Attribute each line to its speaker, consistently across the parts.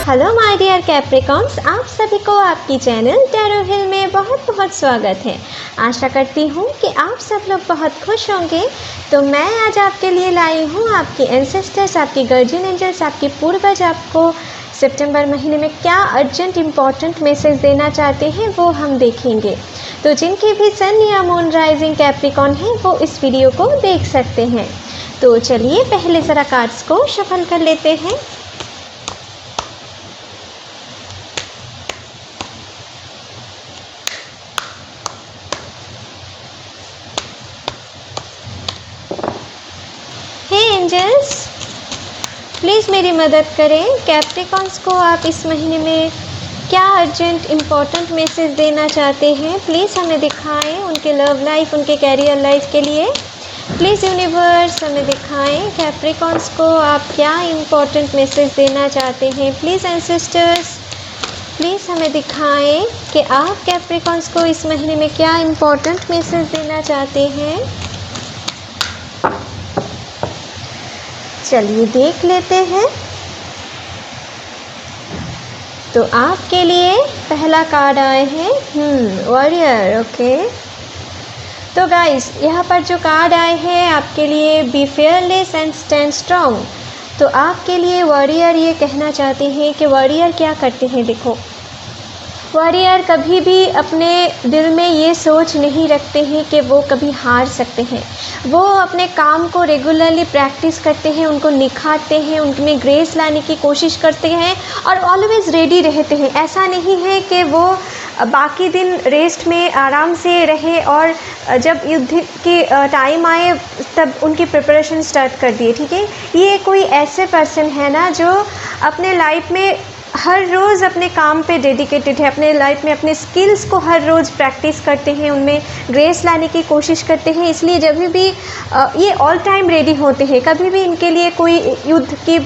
Speaker 1: Hello my dear Capricorns, आप सभी को आपकी चैनल टैरो हिल में बहुत बहुत स्वागत है। आशा करती हूँ कि आप सब लोग बहुत खुश होंगे। तो मैं आज आपके लिए लाई हूँ आपके एंसेस्टर्स, आपके गार्जियन एंजल्स, आपके पूर्वज आपको सितंबर महीने में क्या अर्जेंट इम्पॉर्टेंट मैसेज देना चाहते हैं वो हम देखेंगे। तो जिनके भी सन या मून राइजिंग कैप्रिकॉन है वो इस वीडियो को देख सकते हैं। तो चलिए पहले ज़रा कार्ड्स को शफल कर लेते हैं। एंजल्स प्लीज़ मेरी मदद करें। कैप्रिकॉन्स को आप इस महीने में क्या अर्जेंट इम्पॉर्टेंट मैसेज देना चाहते हैं, प्लीज़ हमें दिखाएं। उनके लव लाइफ, उनके कैरियर लाइफ के लिए प्लीज़ यूनिवर्स हमें दिखाएं। कैप्रिकॉन्स को आप क्या इम्पॉर्टेंट मैसेज देना चाहते हैं, प्लीज़ एंसेस्टर्स प्लीज़ हमें दिखाएं कि आप कैप्रिकॉन्स को इस महीने में क्या इम्पॉर्टेंट मैसेज देना चाहते हैं। चलिए देख लेते हैं। तो आपके लिए पहला कार्ड आए हैं वॉरियर। ओके, तो गाइस यहाँ पर जो कार्ड आए हैं आपके लिए, be fearless and stand strong. तो आपके लिए वॉरियर ये कहना चाहते हैं कि वॉरियर क्या करते हैं। देखो, वॉरियर कभी भी अपने दिल में ये सोच नहीं रखते हैं कि वो कभी हार सकते हैं। वो अपने काम को रेगुलरली प्रैक्टिस करते हैं, उनको निखारते हैं, उनमें ग्रेस लाने की कोशिश करते हैं और ऑलवेज़ रेडी रहते हैं। ऐसा नहीं है कि वो बाकी दिन रेस्ट में आराम से रहे और जब युद्ध के टाइम आए तब उनकी प्रिपरेशन स्टार्ट कर दिए। ठीक है, ये कोई ऐसे पर्सन है ना जो अपने लाइफ में हर रोज़ अपने काम पे डेडिकेटेड है, अपने लाइफ में अपने स्किल्स को हर रोज़ प्रैक्टिस करते हैं, उनमें ग्रेस लाने की कोशिश करते हैं। इसलिए जब भी ये ऑल टाइम रेडी होते हैं, कभी भी इनके लिए कोई युद्ध की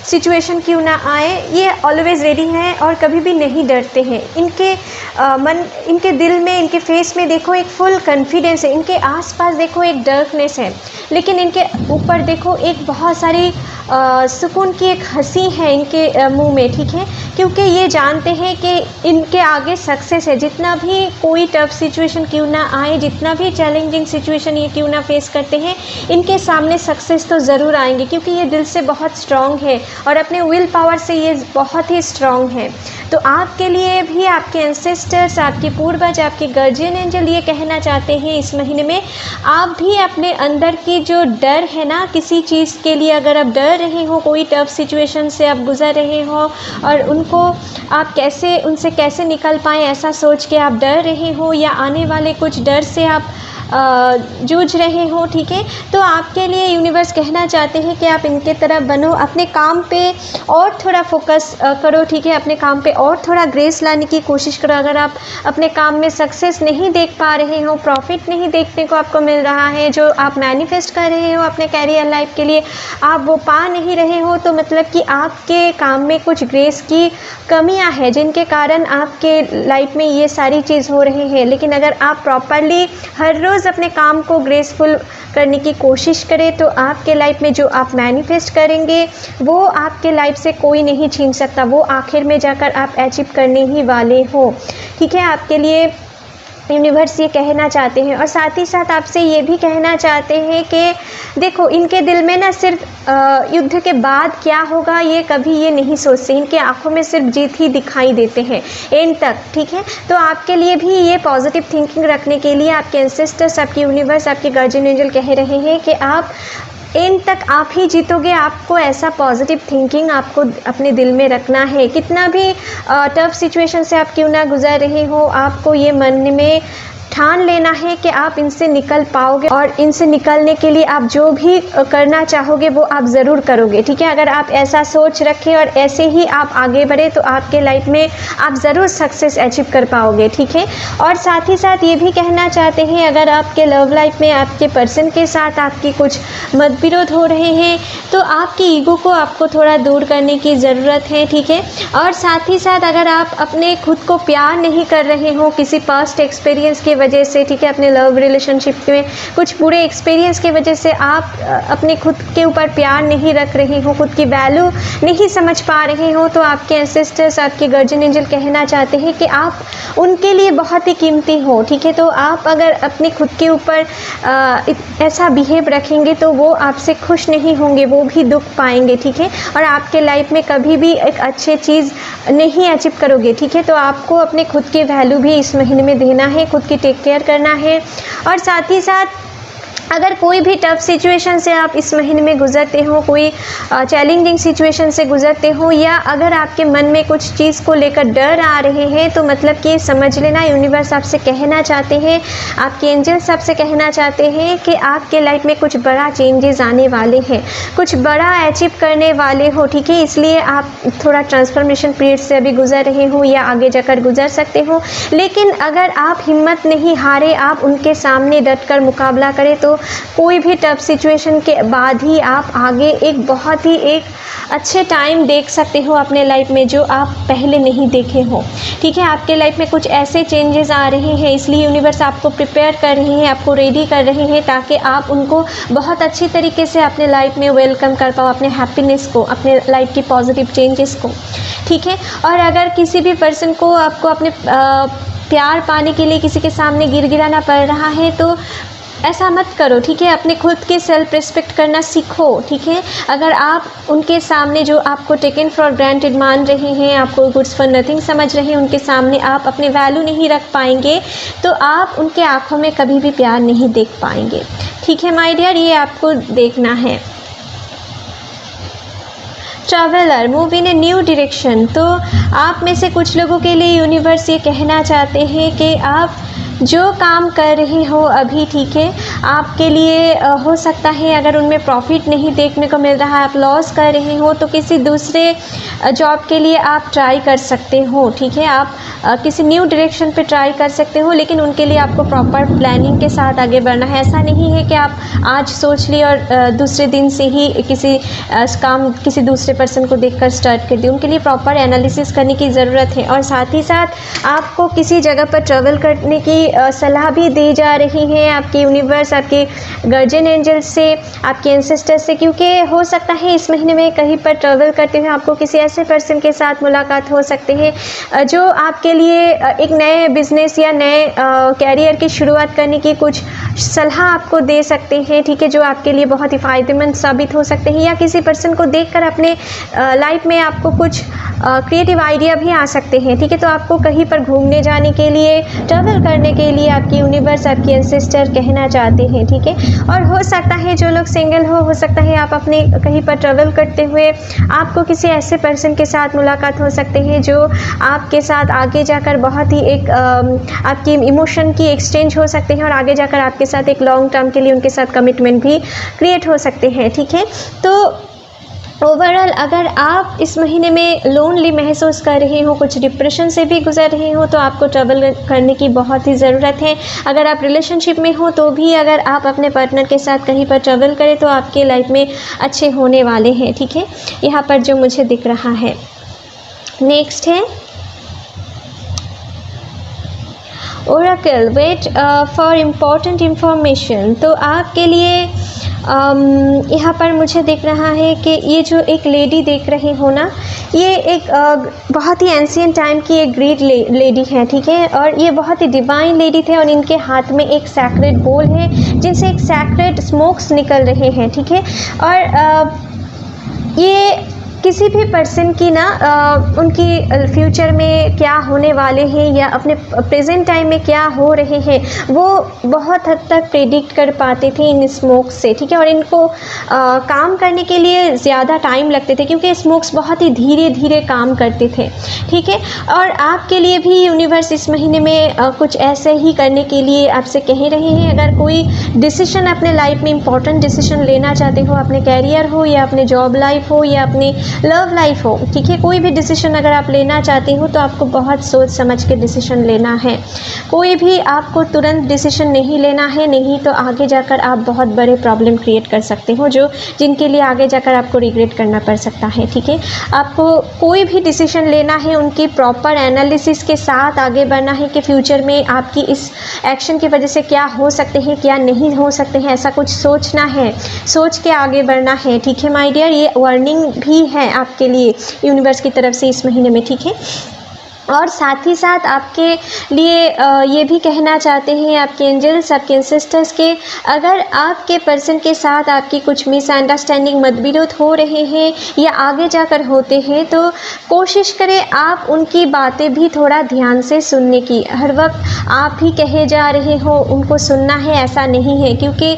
Speaker 1: सिचुएशन क्यों ना आए, ये ऑलवेज़ रेडी हैं और कभी भी नहीं डरते हैं। इनके इनके दिल में, इनके फेस में देखो एक फुल कॉन्फिडेंस है। इनके आसपास देखो एक डार्कनेस है, लेकिन इनके ऊपर देखो एक बहुत सारी सुकून की एक हंसी है इनके मुंह में। ठीक है, क्योंकि ये जानते हैं कि इनके आगे सक्सेस है। जितना भी कोई टफ सिचुएशन क्यों ना आए, जितना भी चैलेंजिंग सिचुएशन ये क्यों ना फेस करते हैं, इनके सामने सक्सेस तो ज़रूर आएंगे, क्योंकि ये दिल से बहुत स्ट्रॉन्ग है और अपने विल पावर से ये बहुत ही स्ट्रॉन्ग है। तो आपके लिए भी आपके एंसेस्टर्स, आपके पूर्वज, आपके गार्जियन एंजल ये कहना चाहते हैं इस महीने में आप भी अपने अंदर की जो डर है ना, किसी चीज़ के लिए अगर आप डर रहे हो, कोई टफ सिचुएशन से आप गुज़र रहे हो और उनको आप उनसे कैसे निकल पाएँ ऐसा सोच के आप डर रहे हो, या आने वाले कुछ डर से आप जूझ रहे हो। ठीक है, तो आपके लिए यूनिवर्स कहना चाहते हैं कि आप इनके तरफ बनो, अपने काम पे और थोड़ा फोकस करो। ठीक है, अपने काम पे और थोड़ा ग्रेस लाने की कोशिश करो। अगर आप अपने काम में सक्सेस नहीं देख पा रहे हो, प्रॉफिट नहीं देखने को आपको मिल रहा है, जो आप मैनिफेस्ट कर रहे हो अपने कैरियर लाइफ के लिए आप वो पा नहीं रहे हो, तो मतलब कि आपके काम में कुछ ग्रेस की कमियां हैं जिनके कारण आपके लाइफ में ये सारी चीज़ हो रही है। लेकिन अगर आप प्रॉपरली हर रोज़ अपने काम को ग्रेसफुल करने की कोशिश करें तो आपके लाइफ में जो आप मैनिफेस्ट करेंगे वो आपके लाइफ से कोई नहीं छीन सकता, वो आखिर में जाकर आप अचीव करने ही वाले हो। ठीक है, आपके लिए यूनिवर्स ये कहना चाहते हैं और साथ ही साथ आपसे ये भी कहना चाहते हैं कि देखो, इनके दिल में ना सिर्फ युद्ध के बाद क्या होगा ये कभी ये नहीं सोचते, इनके आंखों में सिर्फ जीत ही दिखाई देते हैं एंड तक। ठीक है, तो आपके लिए भी ये पॉजिटिव थिंकिंग रखने के लिए आपके एंसेस्टर्स, आपके यूनिवर्स, आपके गार्जियन एंजल कह रहे हैं कि आप एंड तक आप ही जीतोगे। आपको ऐसा पॉजिटिव थिंकिंग आपको अपने दिल में रखना है। कितना भी टफ सिचुएशन से आप क्यों ना गुजर रहे हो, आपको ये मन में ठान लेना है कि आप इनसे निकल पाओगे और इनसे निकलने के लिए आप जो भी करना चाहोगे वो आप ज़रूर करोगे। ठीक है, अगर आप ऐसा सोच रखें और ऐसे ही आप आगे बढ़े तो आपके लाइफ में आप ज़रूर सक्सेस अचीव कर पाओगे। ठीक है, और साथ ही साथ ये भी कहना चाहते हैं अगर आपके लव लाइफ में आपके पर्सन के साथ आपकी कुछ मतविरोध हो रहे हैं तो आपकी ईगो को आपको थोड़ा दूर करने की ज़रूरत है। ठीक है, और साथ ही साथ अगर आप अपने खुद को प्यार नहीं कर रहे हो किसी पास्ट एक्सपीरियंस की वजह से, ठीक है, अपने लव रिलेशनशिप में कुछ बुरे एक्सपीरियंस की वजह से आप अपने खुद के ऊपर प्यार नहीं रख रहे हो, खुद की वैल्यू नहीं समझ पा रहे हो, तो आपके एंसेस्टर्स, आपके गार्जियन एंजल कहना चाहते हैं कि आप उनके लिए बहुत ही कीमती हो, ठीक है। तो आप अगर अपने खुद के ऊपर ऐसा बिहेव रखेंगे तो वो आपसे खुश नहीं होंगे, वो भी दुख पाएंगे, ठीक है, और आपके लाइफ में कभी भी एक अच्छी चीज़ नहीं अचीव करोगे, ठीक है। तो आपको अपने खुद की वैल्यू भी इस महीने में देना है, खुद की टेक केयर करना है। और साथ ही साथ अगर कोई भी टफ सिचुएशन से आप इस महीने में गुजरते हो, कोई चैलेंजिंग सिचुएशन से गुजरते हो, या अगर आपके मन में कुछ चीज़ को लेकर डर आ रहे हैं, तो मतलब कि समझ लेना यूनिवर्स आपसे कहना चाहते हैं, आपके एंजल्स आपसे कहना चाहते हैं कि आपके लाइफ में कुछ बड़ा चेंजेस आने वाले हैं, कुछ बड़ा अचीव करने वाले हो, ठीक है। इसलिए आप थोड़ा ट्रांसफॉर्मेशन पीरियड से अभी गुजर रहे हो या आगे जाकर गुजर सकते हो, लेकिन अगर आप हिम्मत नहीं हारे, आप उनके सामने डटकर मुकाबला करें, तो कोई भी टफ सिचुएशन के बाद ही आप आगे एक बहुत ही एक अच्छे टाइम देख सकते हो अपने लाइफ में, जो आप पहले नहीं देखे हो, ठीक है। आपके लाइफ में कुछ ऐसे चेंजेस आ रहे हैं, इसलिए यूनिवर्स आपको प्रिपेयर कर रहे हैं, आपको रेडी कर रहे हैं, ताकि आप उनको बहुत अच्छी तरीके से अपने लाइफ में वेलकम कर पाओ, अपने हैप्पीनेस को, अपने लाइफ की पॉजिटिव चेंजेस को, ठीक है। और अगर किसी भी पर्सन को आपको अपने प्यार पाने के लिए किसी के सामने गिड़गिड़ाना पड़ रहा है, तो ऐसा मत करो, ठीक है। अपने खुद के सेल्फ रिस्पेक्ट करना सीखो, ठीक है। अगर आप उनके सामने जो आपको टेकन फॉर ग्रांटेड मान रहे हैं, आपको गुड्स फॉर नथिंग समझ रहे हैं, उनके सामने आप अपनी वैल्यू नहीं रख पाएंगे, तो आप उनके आँखों में कभी भी प्यार नहीं देख पाएंगे, ठीक है माय डियर, ये आपको देखना है। Traveller, move in a new direction, तो आप में से कुछ लोगों के लिए यूनिवर्स ये कहना चाहते हैं कि आप जो काम कर रहे हो अभी, ठीक है, आपके लिए हो सकता है अगर उनमें प्रॉफिट नहीं देखने को मिल रहा है, आप लॉस कर रहे हो, तो किसी दूसरे जॉब के लिए आप ट्राई कर सकते हो, ठीक है। आप किसी न्यू डायरेक्शन पे ट्राई कर सकते हो, लेकिन उनके लिए आपको प्रॉपर प्लानिंग के साथ आगे बढ़ना है। ऐसा नहीं है कि आप आज सोच लिए और दूसरे दिन से ही किसी काम किसी दूसरे पर्सन को देखकर स्टार्ट कर दिए। उनके लिए प्रॉपर एनालिसिस करने की ज़रूरत है। और साथ ही साथ आपको किसी जगह पर ट्रैवल करने की सलाह भी दी जा रही है आपके यूनिवर्स, आपके गार्जियन एंजल से, आपके एंसेस्टर से, क्योंकि हो सकता है इस महीने में कहीं पर ट्रैवल करते हुए आपको किसी ऐसे पर्सन के साथ मुलाकात हो सकते हैं जो आपके लिए एक नए बिजनेस या नए कैरियर की शुरुआत करने की कुछ सलाह आपको दे सकते हैं, ठीक है, जो आपके लिए बहुत ही फ़ायदेमंद साबित हो सकते हैं। या किसी पर्सन को देखकर अपने लाइफ में आपको कुछ क्रिएटिव आइडिया भी आ सकते हैं, ठीक है। तो आपको कहीं पर घूमने जाने के लिए, ट्रैवल करने के लिए आपकी यूनिवर्स, आपकी एंसेस्टर कहना चाहते हैं, ठीक है। और हो सकता है जो लोग सिंगल हो सकता है आप अपने कहीं पर ट्रैवल करते हुए आपको किसी ऐसे पर्सन के साथ मुलाकात हो सकते हैं जो आपके साथ आगे जाकर बहुत ही एक आपकी इमोशन की एक्सचेंज हो सकते हैं, और आगे जाकर आपके साथ एक लॉन्ग टर्म के लिए उनके साथ कमिटमेंट भी क्रिएट हो सकते हैं, ठीक है। तो ओवरऑल अगर आप इस महीने में लोनली महसूस कर रहे हो, कुछ डिप्रेशन से भी गुजर रहे हो, तो आपको ट्रैवल करने की बहुत ही ज़रूरत है। अगर आप रिलेशनशिप में हो तो भी अगर आप अपने पार्टनर के साथ कहीं पर ट्रैवल करें तो आपके लाइफ में अच्छे होने वाले हैं, ठीक है, यहाँ पर जो मुझे दिख रहा है। नेक्स्ट है Oracle, wait for important information. तो आपके लिए यहाँ पर मुझे दिख रहा है कि ये जो एक लेडी देख रहे हो ना, ये एक बहुत ही एंशिएंट टाइम की एक ग्रेट लेडी है, ठीक है, और ये बहुत ही डिवाइन लेडी थे, और इनके हाथ में एक सैक्रेड बोल है जिनसे एक सैक्रेड स्मोक्स निकल रहे हैं, ठीक है। और ये किसी भी पर्सन की ना उनकी फ्यूचर में क्या होने वाले हैं या अपने प्रेजेंट टाइम में क्या हो रहे हैं वो बहुत हद तक प्रेडिक्ट कर पाते थे इन स्मोक्स से, ठीक है। और इनको काम करने के लिए ज़्यादा टाइम लगते थे क्योंकि स्मोक्स बहुत ही धीरे धीरे काम करते थे, ठीक है। और आपके लिए भी यूनिवर्स इस महीने में कुछ ऐसे ही करने के लिए आपसे कह रहे हैं। अगर कोई डिसीजन अपने लाइफ में इंपॉर्टेंट डिसीजन लेना चाहते हो, अपने कैरियर हो या अपने जॉब लाइफ हो या अपने लव लाइफ हो, ठीक है, कोई भी डिसीजन अगर आप लेना चाहते हो तो आपको बहुत सोच समझ के डिसीजन लेना है। कोई भी आपको तुरंत डिसीजन नहीं लेना है, नहीं तो आगे जाकर आप बहुत बड़े प्रॉब्लम क्रिएट कर सकते हो, जो जिनके लिए आगे जाकर आपको रिग्रेट करना पड़ सकता है, ठीक है। आपको कोई भी डिसीजन लेना है, उनकी प्रॉपर एनालिसिस के साथ आगे बढ़ना है कि फ्यूचर में आपकी इस एक्शन की वजह से क्या हो सकते हैं, क्या नहीं हो सकते हैं, ऐसा कुछ सोचना है, सोच के आगे बढ़ना है, ठीक है माय डियर। ये वार्निंग भी है आपके लिए यूनिवर्स की तरफ से इस महीने में, ठीक है। और साथ ही साथ आपके लिए ये भी कहना चाहते हैं आपके एंजल्स, आपके एंसेस्टर्स के, अगर आपके पर्सन के साथ आपकी कुछ मिसअंडरस्टैंडिंग, मतविरोध हो रहे हैं या आगे जाकर होते हैं, तो कोशिश करें आप उनकी बातें भी थोड़ा ध्यान से सुनने की। हर वक्त आप ही कहे जा रहे हो उनको सुनना है, ऐसा नहीं है, क्योंकि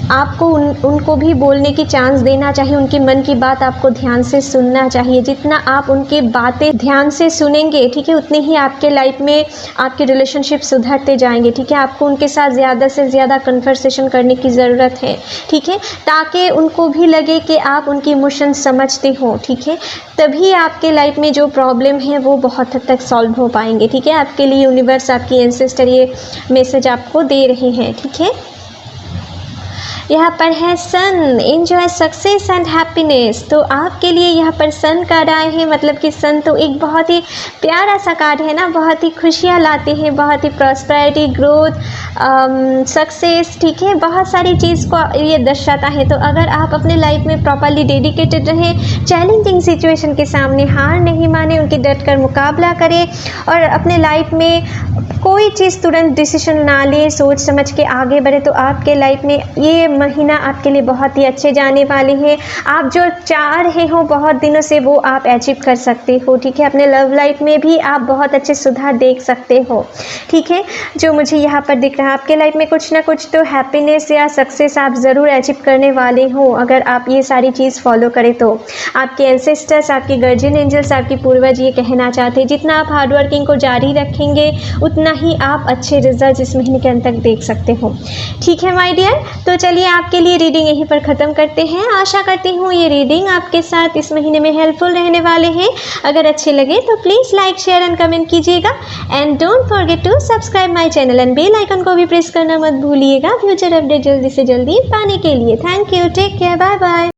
Speaker 1: आपको उनको भी बोलने की चांस देना चाहिए, उनके मन की बात आपको ध्यान से सुनना चाहिए। जितना आप उनकी बातें ध्यान से सुनेंगे, ठीक है, उतनी ही आपके लाइफ में आपके रिलेशनशिप सुधरते जाएंगे, ठीक है। आपको उनके साथ ज़्यादा से ज़्यादा कन्वर्सेशन करने की ज़रूरत है, ठीक है, ताकि उनको भी लगे कि आप उनकी इमोशन समझते हो, ठीक है। तभी आपके लाइफ में जो प्रॉब्लम है वो बहुत हद तक सॉल्व हो पाएंगे, ठीक है। आपके लिए यूनिवर्स, आपकी एंसेस्टर ये मैसेज आपको दे रहे हैं, ठीक है। यहाँ पर है सन, एंजॉय सक्सेस एंड हैप्पीनेस। तो आपके लिए यहाँ पर सन कार्ड आए हैं, मतलब कि सन तो एक बहुत ही प्यारा सा कार्ड है ना, बहुत ही खुशियाँ लाते हैं, बहुत ही प्रॉस्पेरिटी, ग्रोथ, सक्सेस, ठीक है, बहुत सारी चीज़ को ये दर्शाता है। तो अगर आप अपने लाइफ में प्रॉपरली डेडिकेटेड रहें, चैलेंजिंग सिचुएशन के सामने हार नहीं माने, उनके डट कर मुकाबला करें और अपने लाइफ में कोई चीज़ तुरंत डिसीजन ना ले, सोच समझ के आगे बढ़े, तो आपके लाइफ में ये महीना आपके लिए बहुत ही अच्छे जाने वाले हैं। आप जो चाह रहे हो बहुत दिनों से वो आप अचीव कर सकते हो, ठीक है। अपने लव लाइफ में भी आप बहुत अच्छे सुधार देख सकते हो, ठीक है। जो मुझे यहाँ पर दिख रहा है, आपके लाइफ में कुछ ना कुछ तो हैप्पीनेस या सक्सेस आप ज़रूर अचीव करने वाले हो, अगर आप ये सारी चीज़ फॉलो करें तो। आपके एंसेस्टर्स, आपके गार्जियन एंजल्स, आपके पूर्वज ये कहना चाहते हैं, जितना आप हार्डवर्किंग को जारी रखेंगे उतना ही आप अच्छे रिजल्ट इस महीने के अंत तक देख सकते हो, ठीक है माय डियर। तो चलिए आपके लिए रीडिंग यहीं पर ख़त्म करते हैं। आशा करती हूँ ये रीडिंग आपके साथ इस महीने में हेल्पफुल रहने वाले हैं। अगर अच्छे लगे तो please like, share and comment कीजिएगा and don't forget to subscribe my channel and bell icon को भी प्रेस करना मत भूलिएगा फ्यूचर अपडेट जल्दी से जल्दी पाने के लिए। Thank you, take care, bye bye.